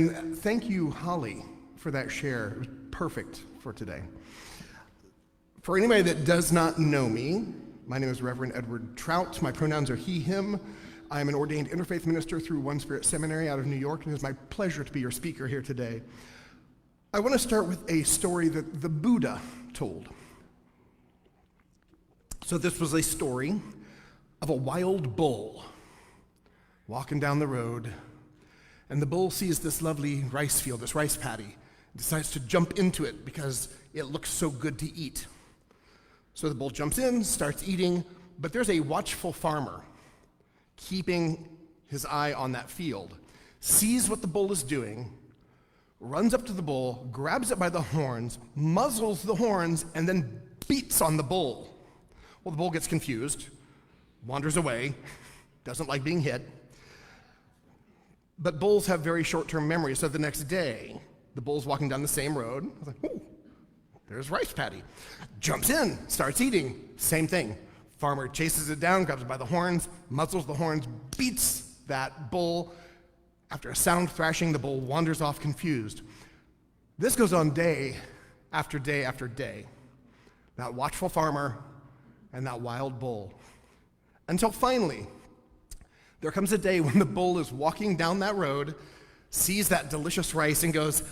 And thank you, Holly, for that share. It was perfect for today. For anybody that does not know me, my name is Reverend Edward Trout. My pronouns are he, him. I am an ordained interfaith minister through One Spirit Seminary out of New York, and it is my pleasure to be your speaker here today. I want to start with a story that the Buddha told. So this was a story of a wild bull walking down the road, and the bull sees this lovely rice field, this rice paddy, decides to jump into it because it looks so good to eat. So the bull jumps in, starts eating, but there's a watchful farmer keeping his eye on that field, sees what the bull is doing, runs up to the bull, grabs it by the horns, muzzles the horns, and then beats on the bull. Well, the bull gets confused, wanders away, doesn't like being hit. But bulls have very short-term memory, so the next day, the bull's walking down the same road. I was like, ooh, there's rice paddy. Jumps in, starts eating. Same thing. Farmer chases it down, grabs it by the horns, muzzles the horns, beats that bull. After a sound thrashing, the bull wanders off confused. This goes on day after day after day. That watchful farmer and that wild bull. Until finally, there comes a day when the bull is walking down that road, sees that delicious rice, and goes,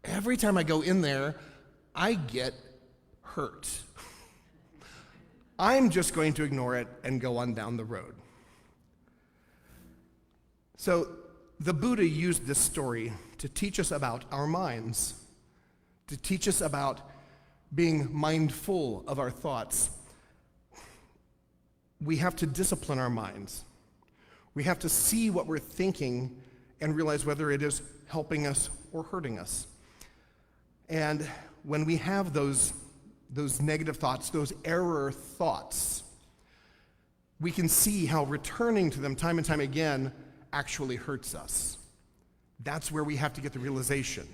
every time I go in there, I get hurt. I'm just going to ignore it and go on down the road. So the Buddha used this story to teach us about our minds, to teach us about being mindful of our thoughts. We have to discipline our minds. We have to see what we're thinking and realize whether it is helping us or hurting us. And when we have those negative thoughts, those error thoughts, we can see how returning to them time and time again actually hurts us. That's where we have to get the realization.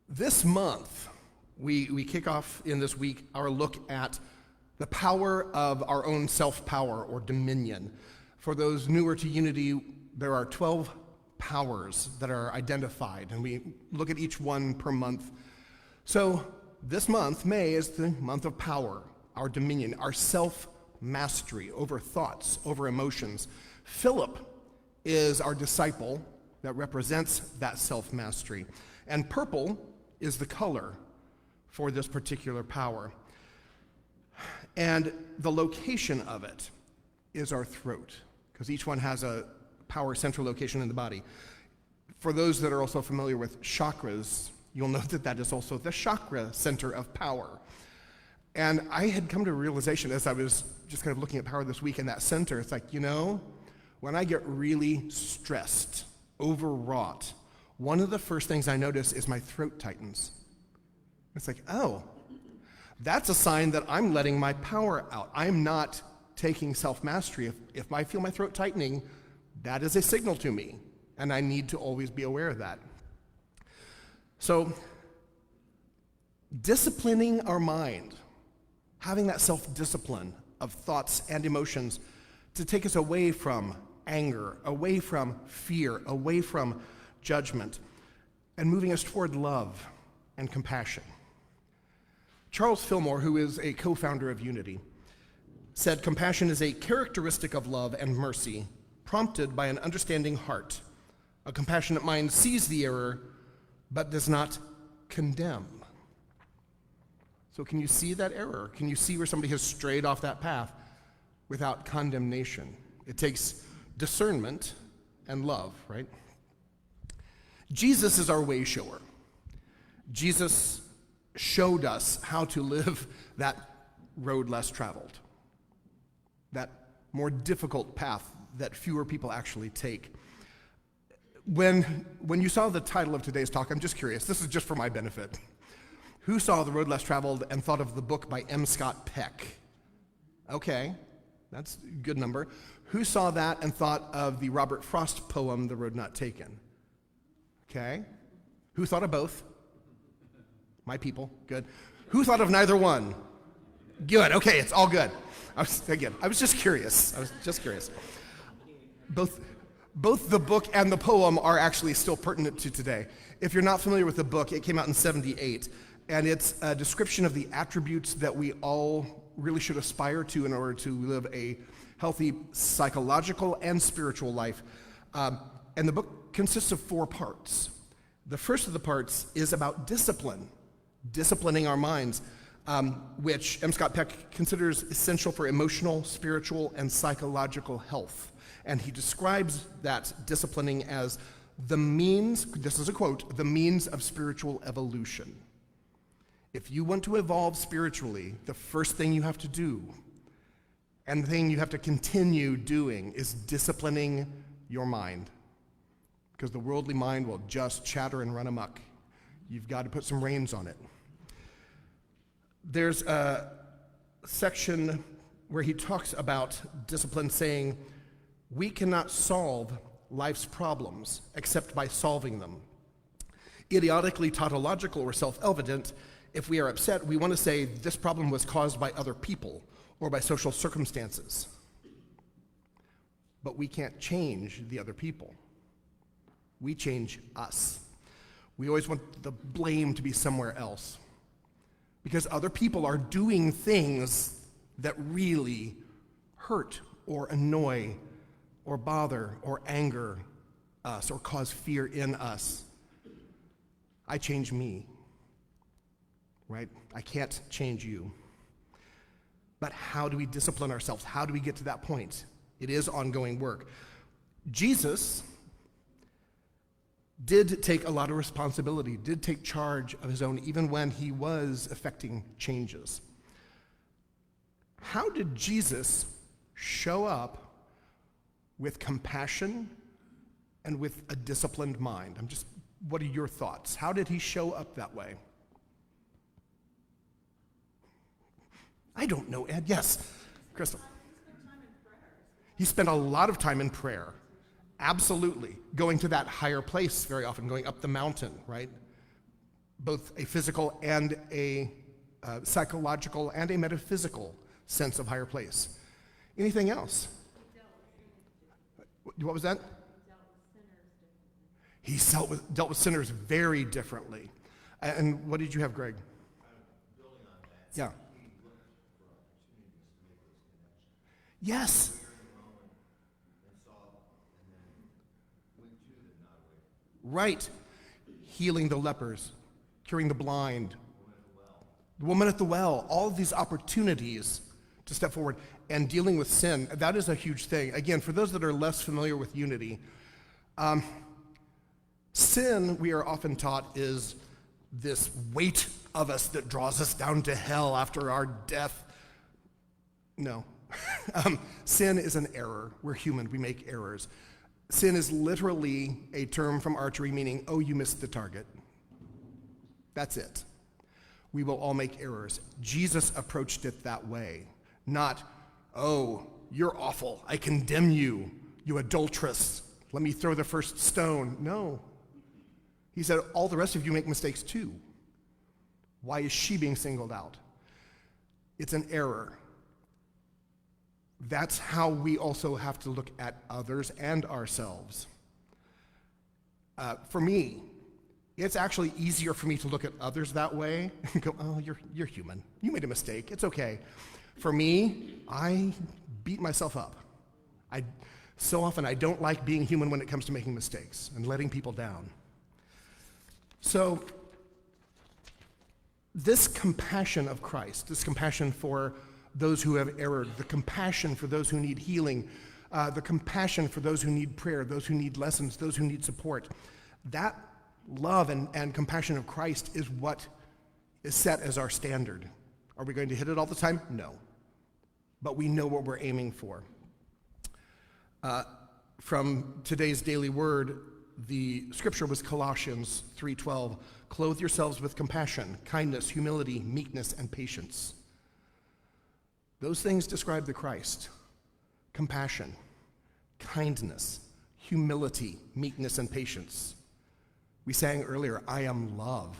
This month, we kick off in this week our look at the power of our own self-power or dominion. For those newer to Unity, there are 12 powers that are identified, and we look at each one per month. So this month, May, is the month of power, our dominion, our self-mastery over thoughts, over emotions. Philip is our disciple that represents that self-mastery. And purple is the color for this particular power. And the location of it is our throat, because each one has a power central location in the body. For those that are also familiar with chakras, you'll note that that is also the chakra center of power. And I had come to a realization as I was just kind of looking at power this week in that center, it's like, when I get really stressed, overwrought, one of the first things I notice is my throat tightens. It's like, oh, that's a sign that I'm letting my power out. I'm not taking self-mastery. If I feel my throat tightening, that is a signal to me, and I need to always be aware of that. So, disciplining our mind, having that self-discipline of thoughts and emotions to take us away from anger, away from fear, away from judgment, and moving us toward love and compassion. Charles Fillmore, who is a co-founder of Unity, said, "Compassion is a characteristic of love and mercy, prompted by an understanding heart. A compassionate mind sees the error, but does not condemn." So can you see that error? Can you see where somebody has strayed off that path without condemnation? It takes discernment and love, right? Jesus is our way shower. Jesus showed us how to live that road less traveled, that more difficult path that fewer people actually take. When you saw the title of today's talk, I'm just curious, this is just for my benefit. Who saw The Road Less Traveled and thought of the book by M. Scott Peck? Okay, that's a good number. Who saw that and thought of the Robert Frost poem, The Road Not Taken? Okay. Who thought of both? My people, good. Who thought of neither one? Good, okay, it's all good. I was just curious. Both Both the book and the poem are actually still pertinent to today. If you're not familiar with the book, it came out in 1978, and it's a description of the attributes that we all really should aspire to in order to live a healthy psychological and spiritual life. And the book consists of 4 parts. The first of the parts is about discipline, disciplining our minds, which M. Scott Peck considers essential for emotional, spiritual, and psychological health. And he describes that disciplining as the means, this is a quote, the means of spiritual evolution. If you want to evolve spiritually, the first thing you have to do, and the thing you have to continue doing, is disciplining your mind. Because the worldly mind will just chatter and run amok. You've got to put some reins on it. There's a section where he talks about discipline, saying, we cannot solve life's problems except by solving them. Idiotically tautological or self-evident, if we are upset, we want to say this problem was caused by other people or by social circumstances. But we can't change the other people. We change us. We always want the blame to be somewhere else, because other people are doing things that really hurt or annoy or bother or anger us or cause fear in us. I change me, right? I can't change you. But how do we discipline ourselves? How do we get to that point? It is ongoing work. Jesus did take a lot of responsibility, did take charge of his own, even when he was effecting changes. How did Jesus show up with compassion and with a disciplined mind? What are your thoughts? How did he show up that way? I don't know, Ed. Yes, Crystal. He spent a lot of time in prayer. Absolutely. Going to that higher place very often, going up the mountain, right? Both a physical and a psychological and a metaphysical sense of higher place. Anything else? What was that? He dealt with sinners very differently. And what did you have, Greg? Building on that. Yeah. He looked for opportunities to make those connections. Yes. Right. Healing the lepers, curing the blind, the woman at the well, all of these opportunities to step forward and dealing with sin. That is a huge thing. Again, for those that are less familiar with unity, sin, we are often taught, is this weight of us that draws us down to hell after our death. No. Sin is an error. We're human. We make errors. Sin is literally a term from archery meaning, oh, you missed the target. That's it. We will all make errors. Jesus approached it that way. Not, oh, you're awful. I condemn you, you adulteress. Let me throw the first stone. No. He said, all the rest of you make mistakes too. Why is she being singled out? It's an error. That's how we also have to look at others and ourselves. For me, it's actually easier for me to look at others that way and go, oh, you're human. You made a mistake. It's okay. For me, I beat myself up. So often I don't like being human when it comes to making mistakes and letting people down. So this compassion of Christ, this compassion for those who have erred, the compassion for those who need healing, the compassion for those who need prayer, those who need lessons, those who need support, that love and compassion of Christ is what is set as our standard. Are we going to hit it all the time? No. But we know what we're aiming for. From today's daily word, the scripture was Colossians 3:12. Clothe yourselves with compassion, kindness, humility, meekness, and patience. Those things describe the Christ. Compassion, kindness, humility, meekness, and patience. We sang earlier, I am love.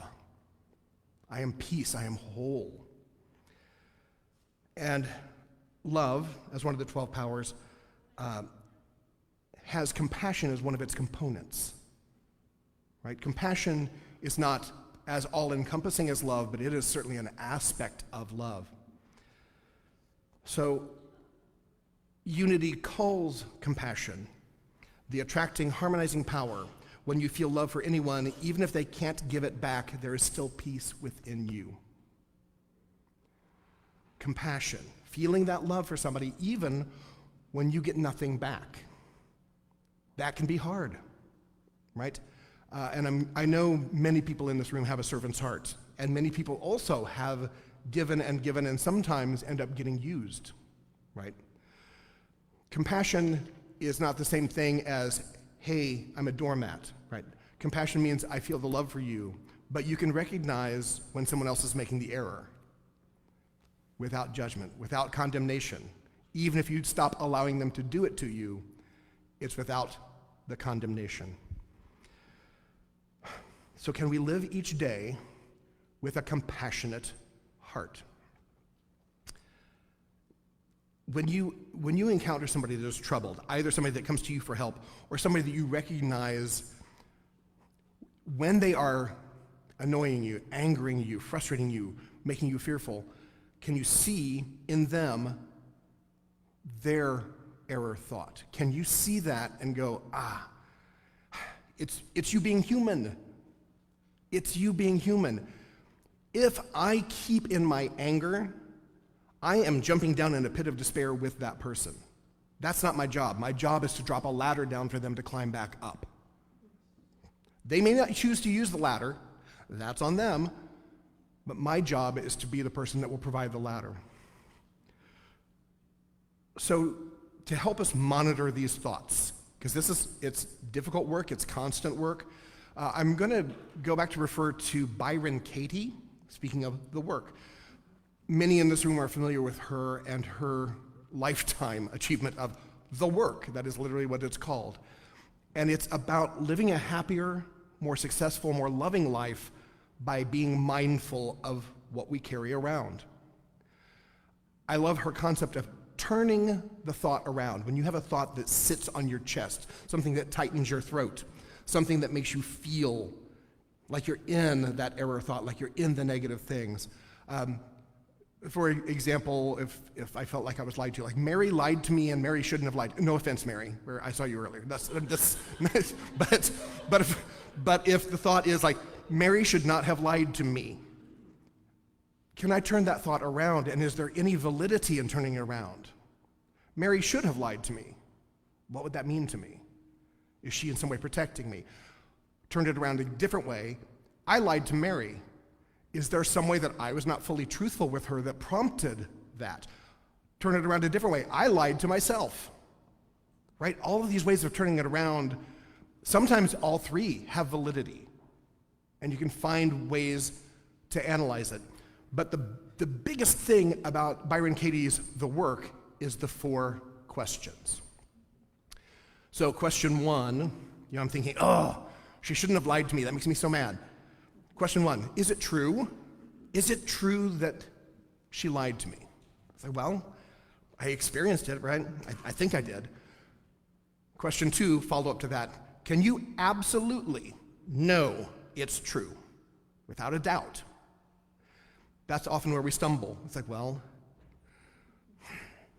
I am peace. I am whole. And love, as one of the 12 powers, has compassion as one of its components. Right? Compassion is not as all-encompassing as love, but it is certainly an aspect of love. So, unity calls compassion the attracting, harmonizing power. When you feel love for anyone, even if they can't give it back, there is still peace within you. Compassion, feeling that love for somebody even when you get nothing back. That can be hard, right? I know many people in this room have a servant's heart, and many people also have given and sometimes end up getting used, right? Compassion is not the same thing as, hey, I'm a doormat, right? Compassion means I feel the love for you, but you can recognize when someone else is making the error without judgment, without condemnation. Even if you stop allowing them to do it to you, it's without the condemnation. So can we live each day with a compassionate heart? When you encounter somebody that is troubled, either somebody that comes to you for help or somebody that you recognize when they are annoying you, angering you, frustrating you, making you fearful, can you see in them their error thought? Can you see that and go, it's you being human. It's you being human. If I keep in my anger, I am jumping down in a pit of despair with that person. That's not my job. My job is to drop a ladder down for them to climb back up. They may not choose to use the ladder. That's on them. But my job is to be the person that will provide the ladder. So to help us monitor these thoughts, because it's difficult work, it's constant work, I'm going to go back to refer to Byron Katie, speaking of the work. Many in this room are familiar with her and her lifetime achievement of the work. That is literally what it's called. And it's about living a happier, more successful, more loving life by being mindful of what we carry around. I love her concept of turning the thought around. When you have a thought that sits on your chest, something that tightens your throat, something that makes you feel like you're in that error thought, like you're in the negative things. For example, if I felt like I was lied to, like Mary lied to me and Mary shouldn't have lied. No offense, Mary, where I saw you earlier. But if the thought is like, Mary should not have lied to me, can I turn that thought around, and is there any validity in turning it around? Mary should have lied to me. What would that mean to me? Is she in some way protecting me? Turned it around a different way. I lied to Mary. Is there some way that I was not fully truthful with her that prompted that? Turn it around a different way. I lied to myself. Right? All of these ways of turning it around, sometimes all three have validity. And you can find ways to analyze it. But the biggest thing about Byron Katie's The Work is the 4 questions. So question 1, I'm thinking, she shouldn't have lied to me. That makes me so mad. Question 1, is it true? Is it true that she lied to me? I say, well, I experienced it, right? I think I did. Question 2, follow up to that. Can you absolutely know it's true, without a doubt? That's often where we stumble. It's like, well,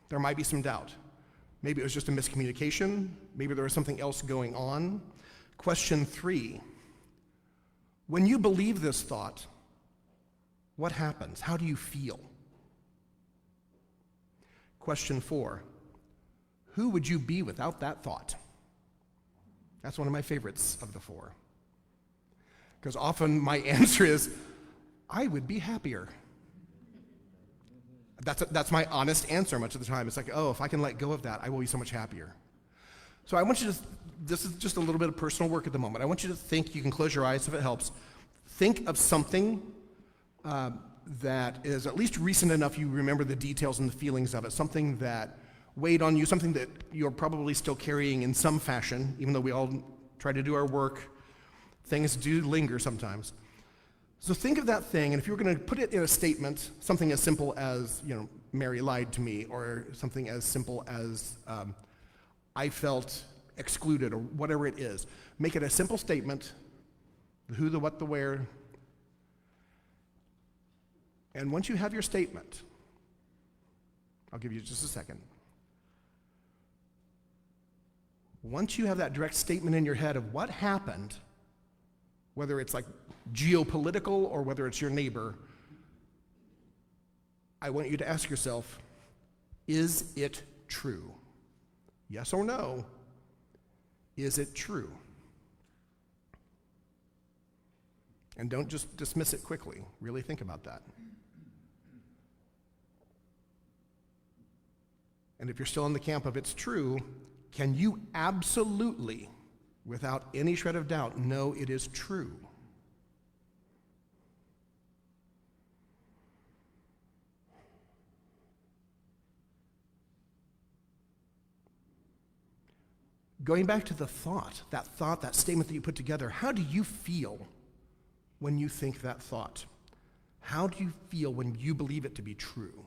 there might be some doubt. Maybe it was just a miscommunication. Maybe there was something else going on. Question 3, when you believe this thought, what happens? How do you feel? Question 4, who would you be without that thought? That's one of my favorites of the 4. Because often my answer is, I would be happier. That's my honest answer much of the time. It's like, if I can let go of that, I will be so much happier. So I want you to, this is just a little bit of personal work at the moment. I want you to think, you can close your eyes if it helps. Think of something that is at least recent enough you remember the details and the feelings of it, something that weighed on you, something that you're probably still carrying in some fashion, even though we all try to do our work. Things do linger sometimes. So think of that thing, and if you were going to put it in a statement, something as simple as, Mary lied to me, or something as simple as, I felt excluded, or whatever it is. Make it a simple statement, the who, the what, the where. And once you have your statement, I'll give you just a second. Once you have that direct statement in your head of what happened, whether it's like geopolitical or whether it's your neighbor, I want you to ask yourself, is it true? Yes or no? Is it true? And don't just dismiss it quickly. Really think about that. And if you're still in the camp of it's true, can you absolutely, without any shred of doubt, know it is true? Going back to the thought, that statement that you put together, how do you feel when you think that thought? How do you feel when you believe it to be true?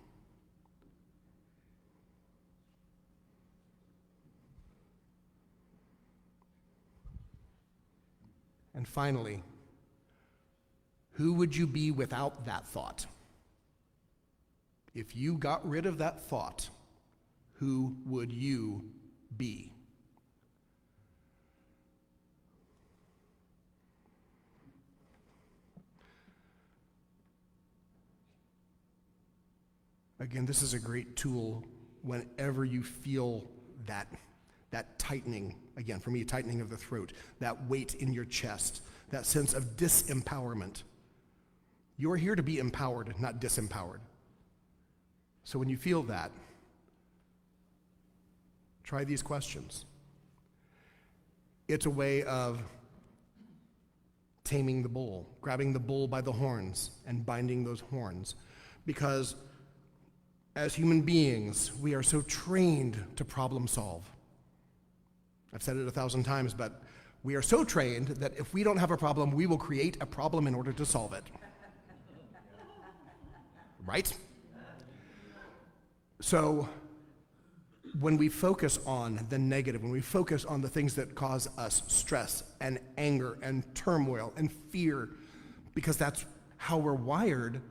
And finally, who would you be without that thought? If you got rid of that thought, who would you be? Again, this is a great tool whenever you feel that tightening, again, for me, tightening of the throat, that weight in your chest, that sense of disempowerment. You're here to be empowered, not disempowered. So when you feel that, try these questions. It's a way of taming the bull, grabbing the bull by the horns and binding those horns. Because as human beings, we are so trained to problem solve. I've said it 1,000 times, but we are so trained that if we don't have a problem, we will create a problem in order to solve it. Right? So when we focus on the negative, when we focus on the things that cause us stress and anger and turmoil and fear, because that's how we're wired,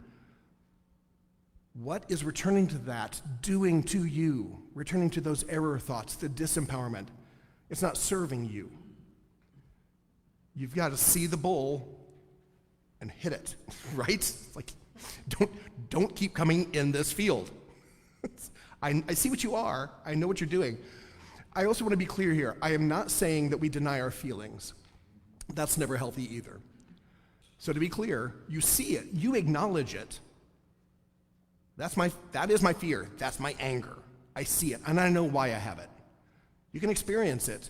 what is returning to that doing to you? Returning to those error thoughts, the disempowerment. It's not serving you. You've got to see the bull and hit it, right? It's like, don't keep coming in this field. I see what you are. I know what you're doing. I also want to be clear here. I am not saying that we deny our feelings. That's never healthy either. So to be clear, you see it, you acknowledge it. That is my fear. That's my anger. I see it, and I know why I have it. You can experience it.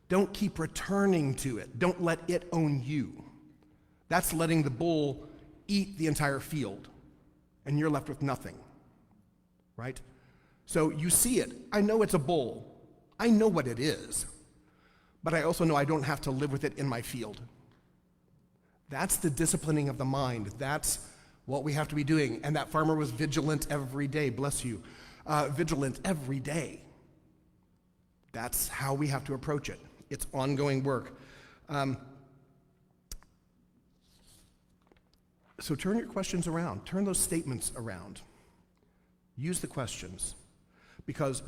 Don't keep returning to it. Don't let it own you. That's letting the bull eat the entire field, and you're left with nothing, right? So you see it. I know it's a bull. I know what it is, but I also know I don't have to live with it in my field. That's the disciplining of the mind. That's what we have to be doing. And that farmer was vigilant every day. Bless you. Vigilant every day. That's how we have to approach it. It's ongoing work. So turn your questions around. Turn those statements around. Use the questions. Because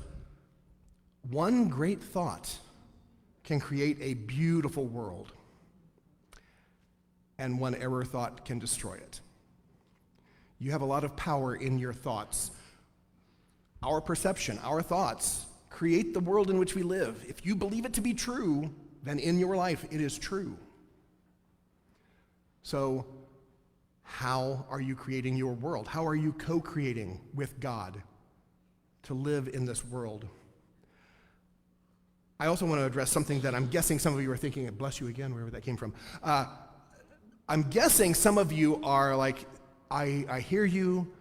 one great thought can create a beautiful world, and one error thought can destroy it. You have a lot of power in your thoughts. Our perception, our thoughts, create the world in which we live. If you believe it to be true, then in your life it is true. So, how are you creating your world? How are you co-creating with God to live in this world? I also want to address something that I'm guessing some of you are thinking, bless you again, wherever that came from. I'm guessing some of you are like, I hear you,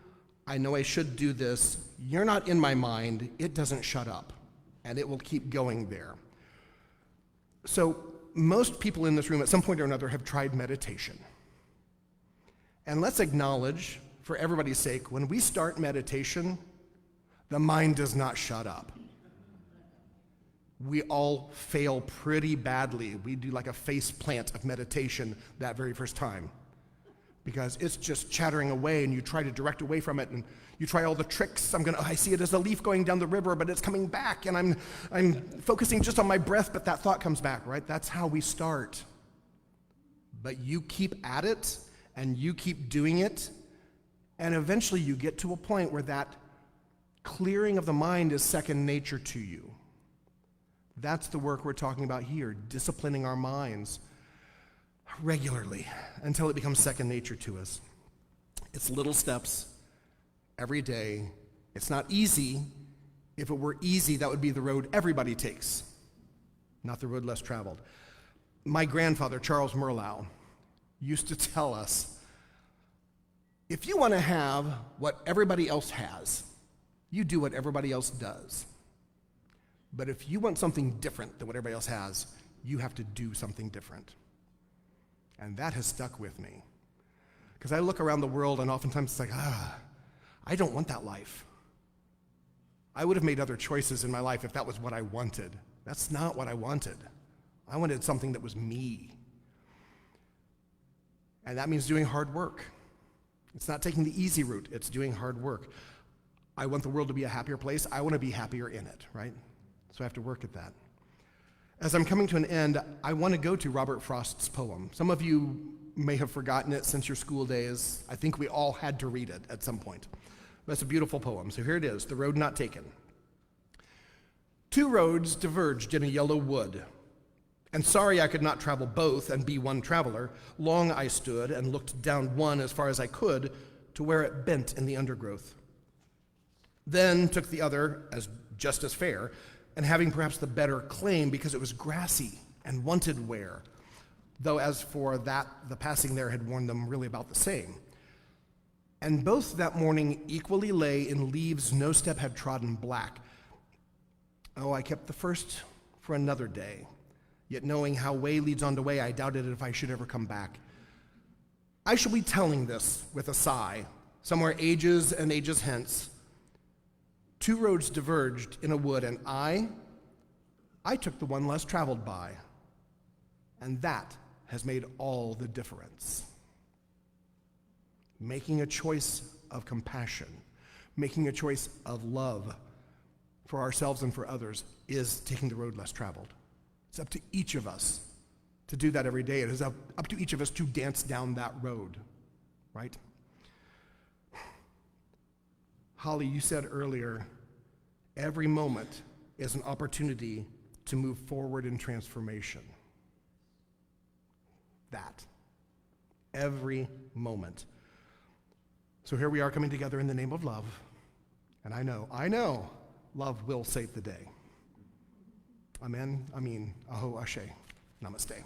I know I should do this, you're not in my mind, it doesn't shut up, and it will keep going there. So most people in this room at some point or another have tried meditation. And let's acknowledge, for everybody's sake, when we start meditation, the mind does not shut up. we all fail pretty badly. We do like a face plant of meditation that very first time, because it's just chattering away, and you try to direct away from it, and you try all the tricks. I see it as a leaf going down the river, but it's coming back, and I'm focusing just on my breath, but that thought comes back, right? That's how we start. But you keep at it, and you keep doing it, and eventually you get to a point where that clearing of the mind is second nature to you. That's the work we're talking about here, disciplining our minds regularly until it becomes second nature to us. It's little steps every day. It's not easy. If it were easy, that would be the road everybody takes, not the road less traveled. My grandfather, Charles Merlau, used to tell us, if you want to have what everybody else has, you do what everybody else does. But if you want something different than what everybody else has, you have to do something different. And that has stuck with me. Because I look around the world, and oftentimes it's like, I don't want that life. I would have made other choices in my life if that was what I wanted. That's not what I wanted. I wanted something that was me. And that means doing hard work. It's not taking the easy route, it's doing hard work. I want the world to be a happier place. I want to be happier in it, right? So I have to work at that. As I'm coming to an end, I want to go to Robert Frost's poem. Some of you may have forgotten it since your school days. I think we all had to read it at some point. But it's a beautiful poem. So here it is, The Road Not Taken. Two roads diverged in a yellow wood, and sorry I could not travel both and be one traveler, long I stood and looked down one as far as I could to where it bent in the undergrowth. Then took the other as just as fair, and having perhaps the better claim because it was grassy and wanted wear, though as for that, the passing there had worn them really about the same. And both that morning equally lay in leaves no step had trodden black. Oh, I kept the first for another day, yet knowing how way leads on to way, I doubted if I should ever come back. I shall be telling this with a sigh, somewhere ages and ages hence. Two roads diverged in a wood, and I took the one less traveled by, and that has made all the difference. Making a choice of compassion, making a choice of love for ourselves and for others is taking the road less traveled. It's up to each of us to do that every day. It is up to each of us to dance down that road, right? Holly, you said earlier, every moment is an opportunity to move forward in transformation. That. Every moment. So here we are coming together in the name of love. And I know, love will save the day. Amen. Amin. Aho Ashe. Namaste.